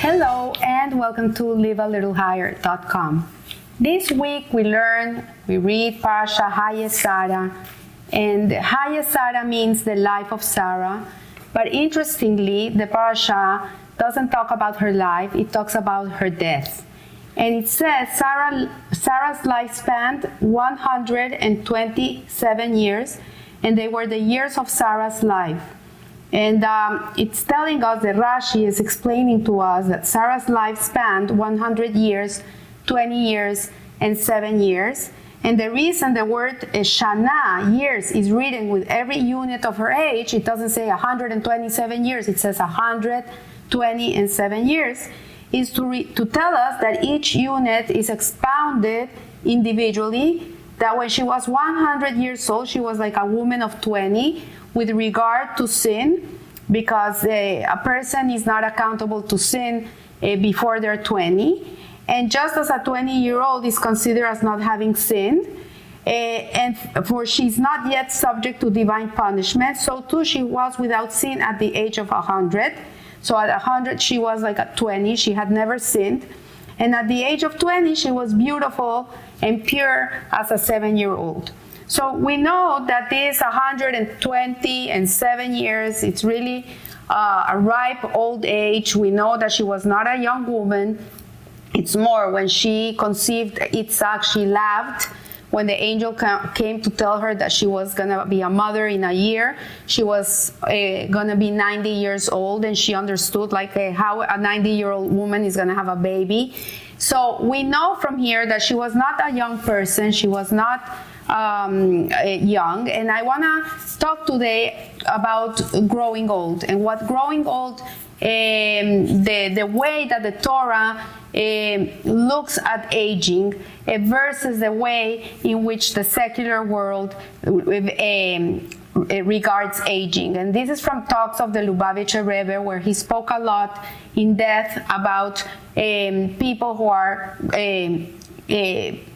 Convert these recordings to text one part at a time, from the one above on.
Hello and welcome to livealittlehigher.com. This week we read Parasha Chayei Sarah, and Chayei Sarah means the life of Sarah. But interestingly, the Parasha doesn't talk about her life, it talks about her death. And it says Sarah's life spanned 127 years, and they were the years of Sarah's life. And it's telling us that Rashi is explaining to us that Sarah's life spanned 100 years, 20 years, and 7 years. And the reason the word shana, years, is written with every unit of her age, it doesn't say 127 years, it says 120 and 7 years, is to tell us that each unit is expounded individually, that when she was 100 years old, she was like a woman of 20, with regard to sin, because a person is not accountable to sin before they're 20. And just as a 20-year-old is considered as not having sinned, and for she's not yet subject to divine punishment, so too she was without sin at the age of 100. So at 100 she was like at 20, she had never sinned. And at the age of 20 she was beautiful and pure as a 7-year-old. So we know that this 120 and 7 years, it's really a ripe old age. We know that she was not a young woman. It's more, when she conceived Isaac, she laughed. When the angel came to tell her that she was going to be a mother in a year, she was going to be 90 years old, and she understood how a 90-year-old woman is going to have a baby. So we know from here that she was not a young person. She was not young, and I want to talk today about growing old and what growing old, the way that the Torah looks at aging versus the way in which the secular world regards aging. And this is from talks of the Lubavitcher Rebbe, where he spoke a lot in depth about people who are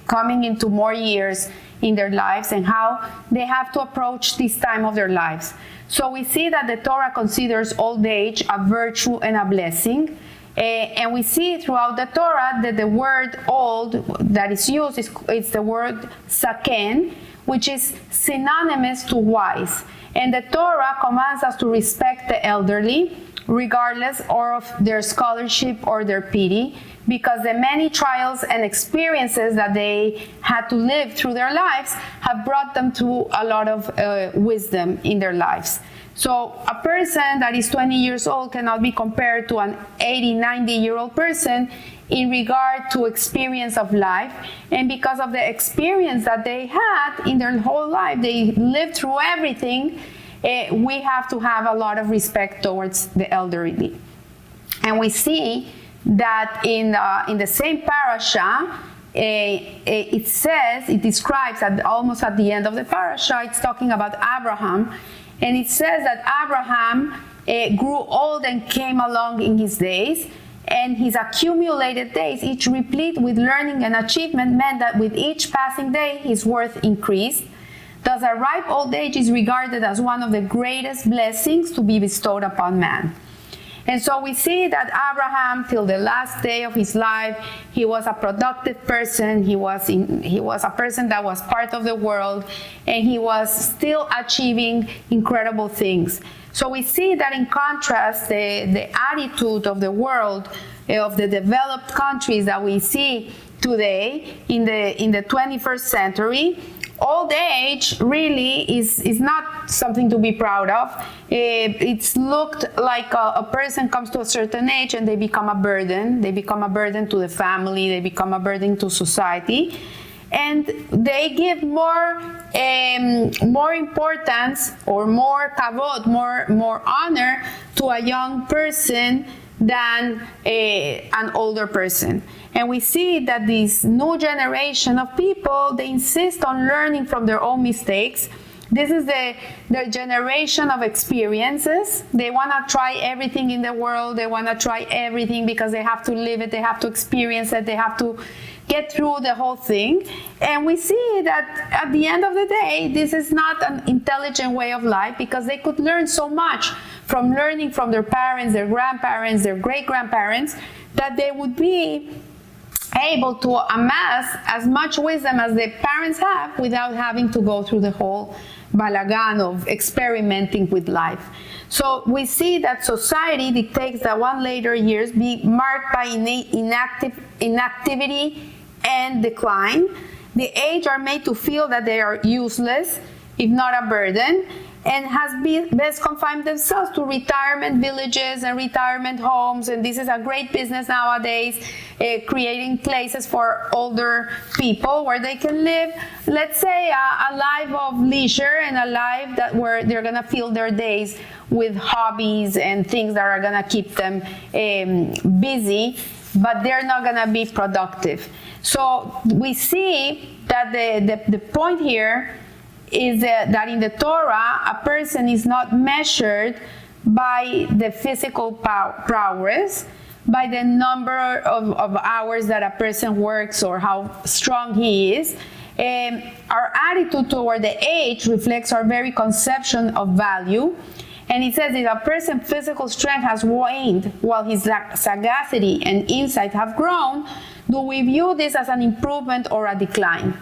coming into more years in their lives and how they have to approach this time of their lives. So we see that the Torah considers old age a virtue and a blessing. And we see throughout the Torah that the word old that is used is the word saken, which is synonymous to wise. And the Torah commands us to respect the elderly, regardless of their scholarship or their pity, because the many trials and experiences that they had to live through their lives have brought them to a lot of wisdom in their lives. So a person that is 20 years old cannot be compared to an 80, 90-year-old person in regard to experience of life. And because of the experience that they had in their whole life, they lived through everything, we have to have a lot of respect towards the elderly. And we see that in the same parasha, it describes almost at the end of the parasha, it's talking about Abraham, and it says that Abraham grew old and came along in his days, and his accumulated days, each replete with learning and achievement, meant that with each passing day his worth increased. Thus a ripe old age is regarded as one of the greatest blessings to be bestowed upon man. And so we see that Abraham, till the last day of his life, he was a productive person. He was a person that was part of the world, and he was still achieving incredible things. So we see that in contrast, the attitude of the world, of the developed countries that we see today in the 21st century, old age really is not something to be proud of. It's looked like a person comes to a certain age and they become a burden. They become a burden to the family. They become a burden to society. And they give more importance or more kavod, more honor to a young person than an older person. And we see that this new generation of people, they insist on learning from their own mistakes. This is their generation of experiences. They want to try everything in the world. They want to try everything because they have to live it. They have to experience it. They have to get through the whole thing. And we see that at the end of the day, this is not an intelligent way of life, because they could learn so much from learning from their parents, their grandparents, their great-grandparents, that they would be able to amass as much wisdom as their parents have without having to go through the whole balagan of experimenting with life. So we see that society dictates that one later years be marked by inactivity and decline. The aged are made to feel that they are useless, if not a burden, and has best confined themselves to retirement villages and retirement homes. And this is a great business nowadays, creating places for older people where they can live, let's say, a life of leisure and a life that where they're going to fill their days with hobbies and things that are going to keep them busy, but they're not going to be productive. So we see that the point here is that in the Torah, a person is not measured by the physical prowess, by the number of hours that a person works or how strong he is. Our attitude toward the age reflects our very conception of value. And it says, if a person's physical strength has waned while his sagacity and insight have grown, do we view this as an improvement or a decline?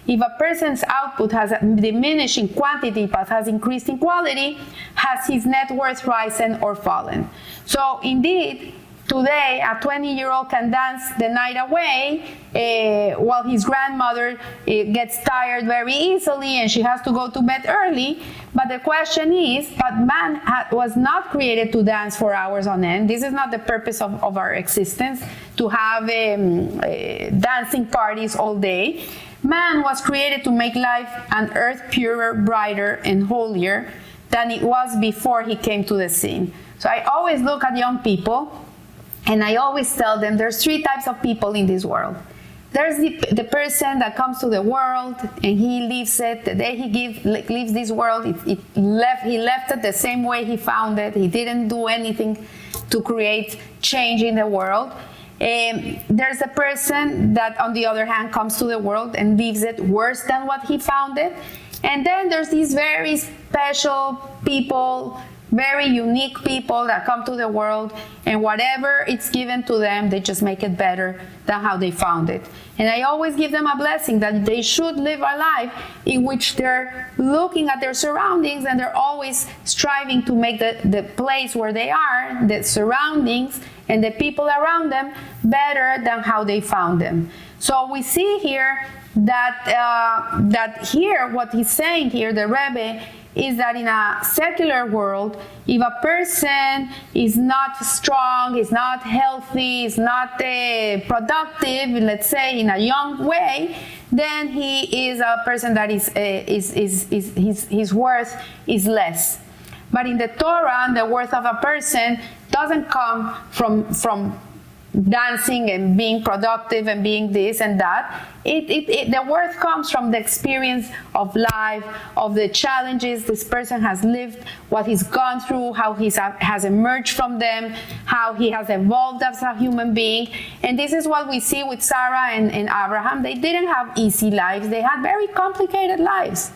If a person's output has diminished in quantity but has increased in quality, has his net worth risen or fallen? So indeed, today a 20-year-old can dance the night away while his grandmother gets tired very easily and she has to go to bed early. But the question is, but man was not created to dance for hours on end. This is not the purpose of our existence, to have dancing parties all day. Man was created to make life on earth purer, brighter, and holier than it was before he came to the scene. So I always look at young people and I always tell them there's three types of people in this world. There's the person that comes to the world and he leaves it. The day he leaves this world, he left it the same way he found it. He didn't do anything to create change in the world. There's a person that, on the other hand, comes to the world and leaves it worse than what he found it. And then there's these very special people, very unique people that come to the world, and whatever it's given to them, they just make it better than how they found it. And I always give them a blessing that they should live a life in which they're looking at their surroundings and they're always striving to make the place where they are, the surroundings and the people around them, better than how they found them. So we see here that here, what he's saying here, the Rebbe, is that in a secular world, if a person is not strong, is not healthy, is not productive, let's say in a young way, then he is a person that his worth is less. But in the Torah, the worth of a person doesn't come from dancing and being productive and being this and that. The worth comes from the experience of life, of the challenges this person has lived, what he's gone through, how he has emerged from them, how he has evolved as a human being. And this is what we see with Sarah and Abraham. They didn't have easy lives. They had very complicated lives.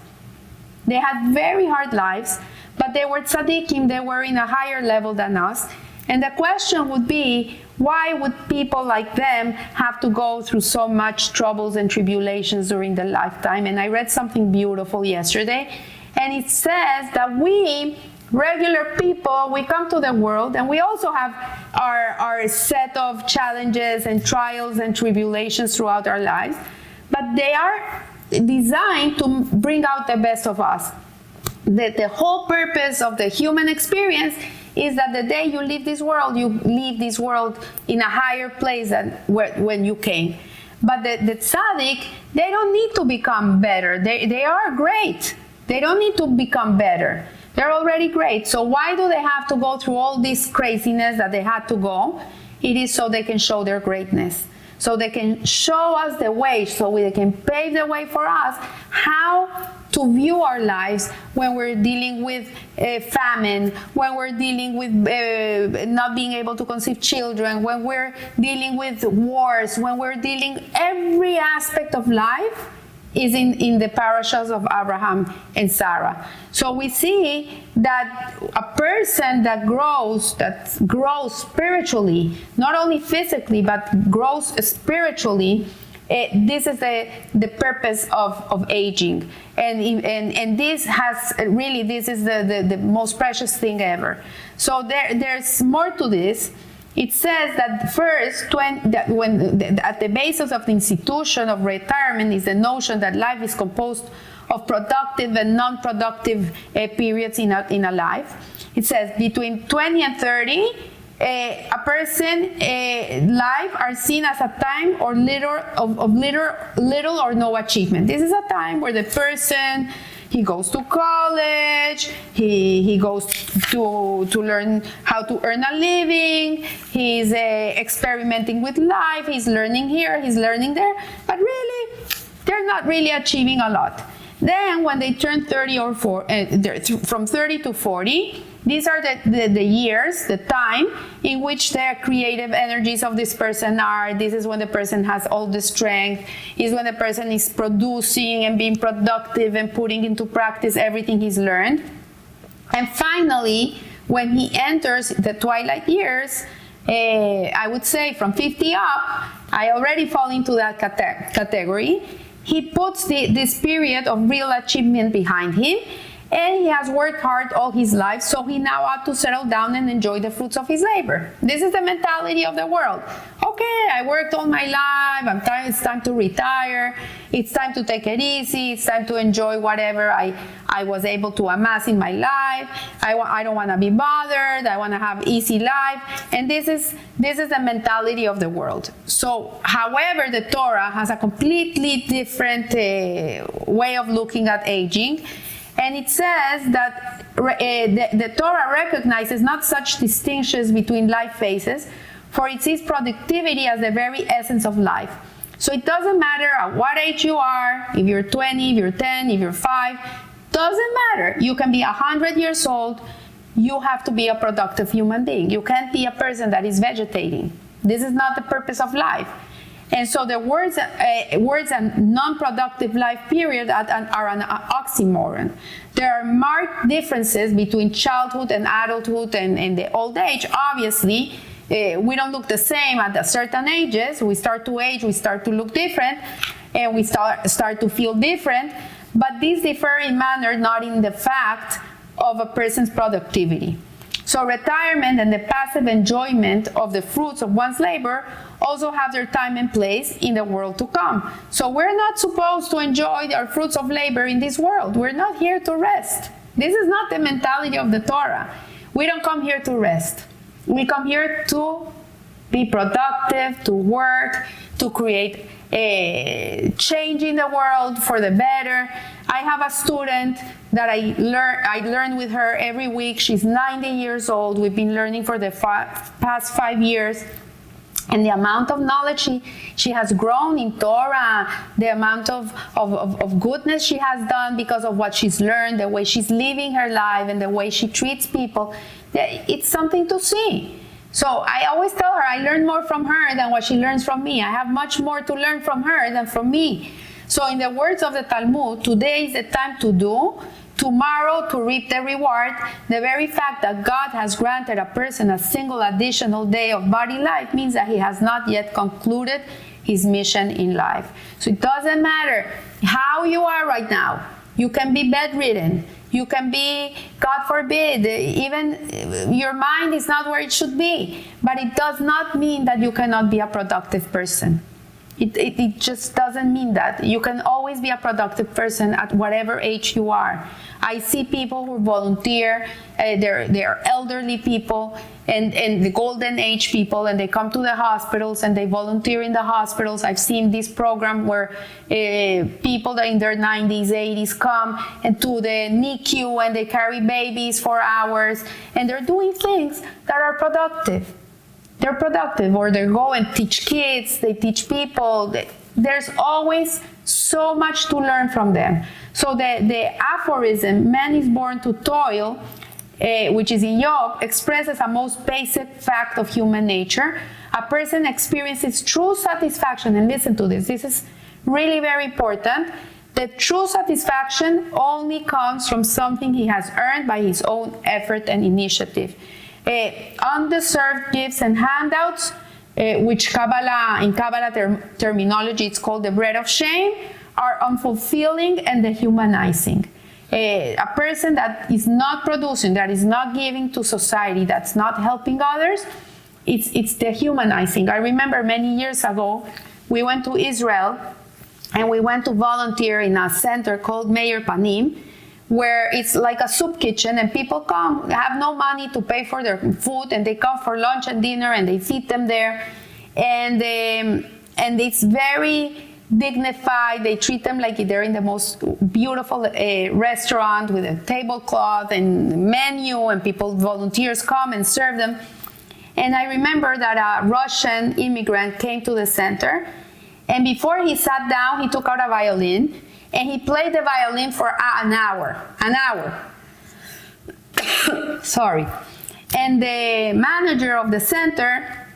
They had very hard lives, but they were tzaddikim. They were in a higher level than us. And the question would be, why would people like them have to go through so much troubles and tribulations during their lifetime? And I read something beautiful yesterday, and it says that we, regular people, we come to the world, and we also have our set of challenges and trials and tribulations throughout our lives, but they are designed to bring out the best of us. The whole purpose of the human experience is that the day you leave this world in a higher place than when you came. But the tzaddik, they don't need to become better. They are great. They don't need to become better. They're already great. So why do they have to go through all this craziness that they had to go? It is so they can show their greatness. So they can show us the way, so they can pave the way for us how to view our lives when we're dealing with famine, when we're dealing with not being able to conceive children, when we're dealing with wars, when we're dealing every aspect of life. is in the parashas of Abraham and Sarah. So we see that a person that grows spiritually, not only physically, but grows spiritually, this is the purpose of aging. And this has really, this is the most precious thing ever. So there's more to this. It says that first, at the basis of the institution of retirement is the notion that life is composed of productive and non-productive periods in a life. It says between 20 and 30, a person life are seen as a time or little or no achievement. This is a time where the person, he goes to college, he goes to learn how to earn a living, he's experimenting with life, he's learning here, he's learning there, but really, they're not really achieving a lot. Then when they turn 30 or from 30 to 40, these are the years, the time in which the creative energies of this person are. This is when the person has all the strength. Is when the person is producing and being productive and putting into practice everything he's learned. And finally, when he enters the twilight years, I would say from 50 up, I already fall into that category. He puts this period of real achievement behind him, and he has worked hard all his life, so he now ought to settle down and enjoy the fruits of his labor. This is the mentality of the world. Okay, I worked all my life, it's time to retire, it's time to take it easy, it's time to enjoy whatever I was able to amass in my life, I don't want to be bothered, I want to have easy life, and this is the mentality of the world. So, however, the Torah has a completely different way of looking at aging. And it says that the Torah recognizes not such distinctions between life phases, for it sees productivity as the very essence of life. So it doesn't matter at what age you are, if you're 20, if you're 10, if you're 5, doesn't matter. You can be 100 years old, you have to be a productive human being. You can't be a person that is vegetating. This is not the purpose of life. And so the words and non-productive life period are an oxymoron. There are marked differences between childhood and adulthood and the old age. Obviously, we don't look the same at certain ages. We start to age, we start to look different, and we start to feel different. But these differ in manner, not in the fact of a person's productivity. So retirement and the passive enjoyment of the fruits of one's labor also have their time and place in the world to come. So we're not supposed to enjoy our fruits of labor in this world. We're not here to rest. This is not the mentality of the Torah. We don't come here to rest. We come here to be productive, to work, to create a change in the world for the better. I have a student that I learn with her every week. She's 90 years old. We've been learning for the past 5 years. And the amount of knowledge she has grown in Torah, the amount of goodness she has done because of what she's learned, the way she's living her life, and the way she treats people, it's something to see. So I always tell her I learn more from her than what she learns from me. I have much more to learn from her than from me. So in the words of the Talmud, today is the time to do, tomorrow to reap the reward. The very fact that God has granted a person a single additional day of body life means that he has not yet concluded his mission in life. So it doesn't matter how you are right now. You can be bedridden. You can be, God forbid, even your mind is not where it should be. But it does not mean that you cannot be a productive person. It just doesn't mean that. You can always be a productive person at whatever age you are. I see people who volunteer, they're elderly people and the golden age people, and they come to the hospitals and they volunteer in the hospitals. I've seen this program where people that in their 90s, 80s come and to the NICU and they carry babies for hours, and they're doing things that are productive. They're productive, or they go and teach kids, they teach people. There's always so much to learn from them. So the aphorism, man is born to toil, which is in Job, expresses a most basic fact of human nature. A person experiences true satisfaction, and listen to this, this is really very important. The true satisfaction only comes from something he has earned by his own effort and initiative. Undeserved gifts and handouts, which in Kabbalah terminology it's called the bread of shame, are unfulfilling and dehumanizing. A person that is not producing, that is not giving to society, that's not helping others, it's dehumanizing. I remember many years ago, we went to Israel and we went to volunteer in a center called Meir Panim, where it's like a soup kitchen and people come, have no money to pay for their food, and they come for lunch and dinner and they feed them there. And it's very dignified. They treat them like they're in the most beautiful restaurant with a tablecloth and menu, and volunteers come and serve them. And I remember that a Russian immigrant came to the center, and before he sat down, he took out a violin and he played the violin for an hour. Sorry. And the manager of the center,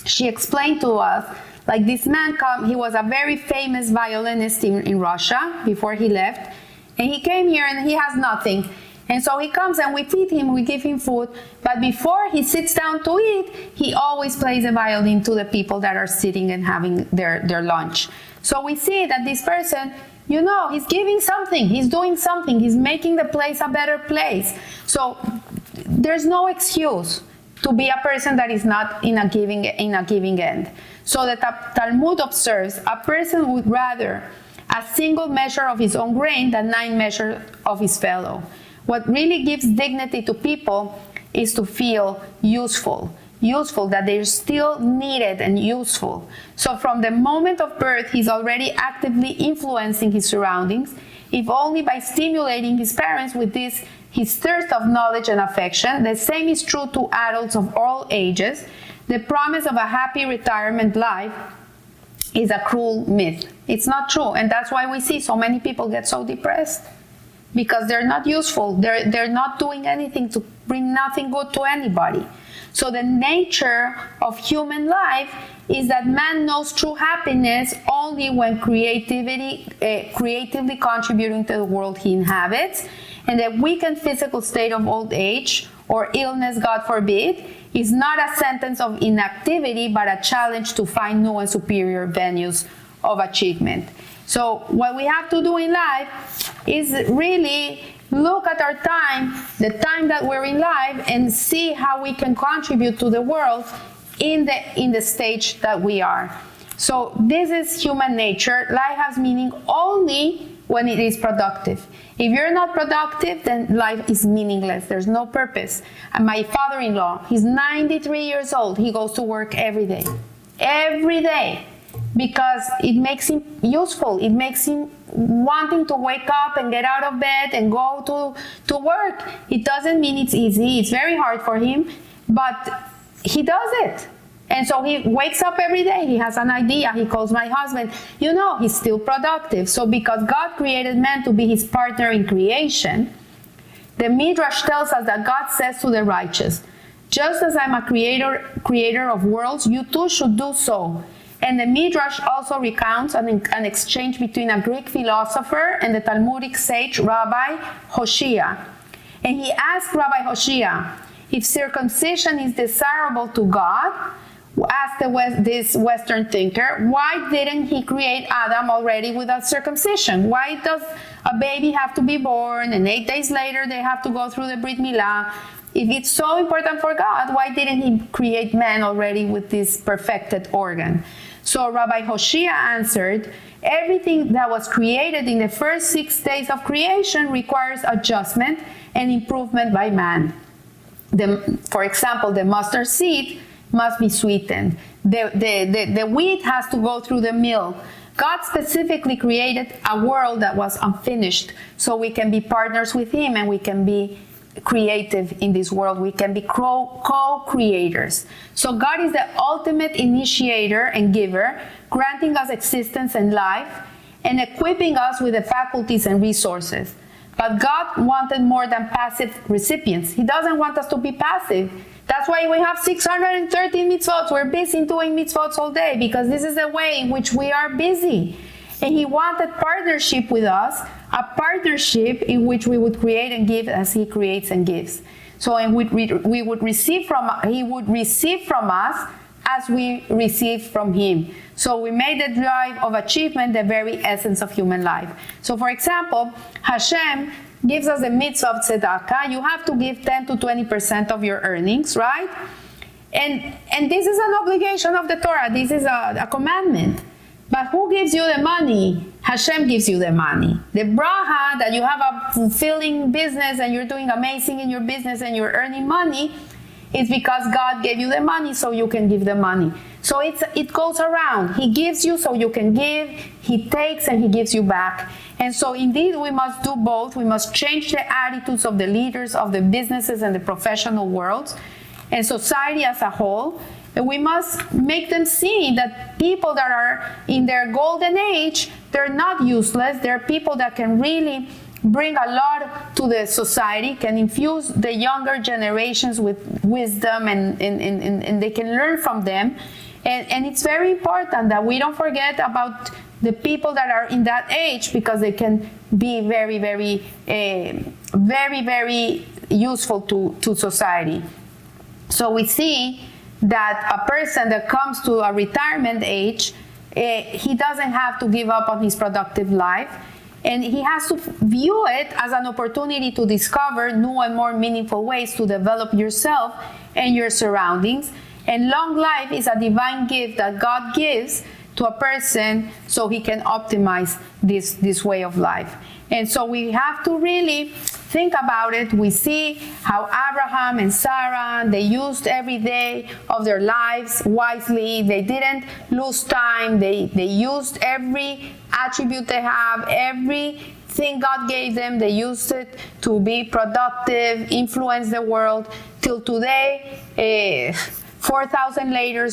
she explained to us, like, this man he was a very famous violinist in Russia before he left, and he came here and he has nothing. And so he comes and we feed him, we give him food, but before he sits down to eat, he always plays the violin to the people that are sitting and having their lunch. So we see that this person, he's giving something, he's doing something, he's making the place a better place. So there's no excuse to be a person that is not in a giving end. So the Talmud observes, a person would rather a single measure of his own grain than 9 measures of his fellow. What really gives dignity to people is to feel useful, that they're still needed and useful. So from the moment of birth, he's already actively influencing his surroundings, if only by stimulating his parents with his thirst of knowledge and affection. The same is true to adults of all ages. The promise of a happy retirement life is a cruel myth. It's not true, and that's why we see so many people get so depressed, because they're not useful. They're not doing anything to bring nothing good to anybody. So the nature of human life is that man knows true happiness only when creatively contributing to the world he inhabits, and the weakened physical state of old age or illness, God forbid, is not a sentence of inactivity, but a challenge to find new and superior venues of achievement. So what we have to do in life is really look at our time, the time that we're in life, and see how we can contribute to the world in the stage that we are. So this is human nature. Life has meaning only when it is productive. If you're not productive, then life is meaningless. There's no purpose. And my father-in-law, he's 93 years old. He goes to work every day. Every day. Because it makes him useful. It makes him wanting to wake up and get out of bed and go to work. It doesn't mean it's easy. It's very hard for him, but he does it. And so he wakes up every day. He has an idea. He calls my husband. He's still productive. So because God created man to be his partner in creation, the Midrash tells us that God says to the righteous, just as I'm a creator of worlds, you too should do so. And the Midrash also recounts an exchange between a Greek philosopher and the Talmudic sage Rabbi Hoshea. And he asked Rabbi Hoshea, if circumcision is desirable to God, asked this Western thinker, why didn't he create Adam already without circumcision? Why does a baby have to be born and 8 days later they have to go through the Brit Milah? If it's so important for God, why didn't he create man already with this perfected organ? So Rabbi Hoshea answered, everything that was created in the first 6 days of creation requires adjustment and improvement by man. For example, the mustard seed must be sweetened. The wheat has to go through the mill. God specifically created a world that was unfinished so we can be partners with him and we can be creative in this world. We can be co-creators. So God is the ultimate initiator and giver, granting us existence and life and equipping us with the faculties and resources. But God wanted more than passive recipients. He doesn't want us to be passive. That's why we have 613 mitzvot. We're busy doing mitzvot all day because this is the way in which we are busy. And he wanted partnership with us, a partnership in which we would create and give as he creates and gives. So and we would receive from, he would receive from us as we receive from him. So we made the drive of achievement the very essence of human life. So for example, Hashem gives us the mitzvah of tzedakah. You have to give 10 to 20% of your earnings, right? And this is an obligation of the Torah. This is a commandment. But who gives you the money? Hashem gives you the money. The bracha that you have a fulfilling business and you're doing amazing in your business and you're earning money is because God gave you the money so you can give the money. So it goes around. He gives you so you can give. He takes and he gives you back. And so indeed we must do both. We must change the attitudes of the leaders of the businesses and the professional worlds and society as a whole. And we must make them see that people that are in their golden age, they're not useless. They're people that can really bring a lot to the society, can infuse the younger generations with wisdom, and they can learn from them. And it's very important that we don't forget about the people that are in that age, because they can be very, very useful to society. So we see that a person that comes to a retirement age, he doesn't have to give up on his productive life, and he has to view it as an opportunity to discover new and more meaningful ways to develop yourself and your surroundings. And long life is a divine gift that God gives to a person so he can optimize this way of life. And so we have to really think about it. We see how Abraham and Sarah, they used every day of their lives wisely. They didn't lose time. They used every attribute they have, everything God gave them. They used it to be productive, influence the world. Till today, 4,000 later,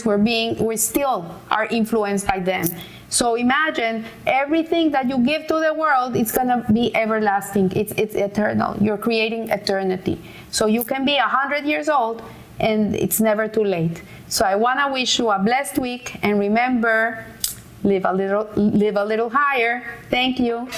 we still are influenced by them. So imagine everything that you give to the world, it's going to be everlasting. It's eternal. You're creating eternity. So you can be 100 years old and it's never too late. So I want to wish you a blessed week, and remember, live a little higher. Thank you.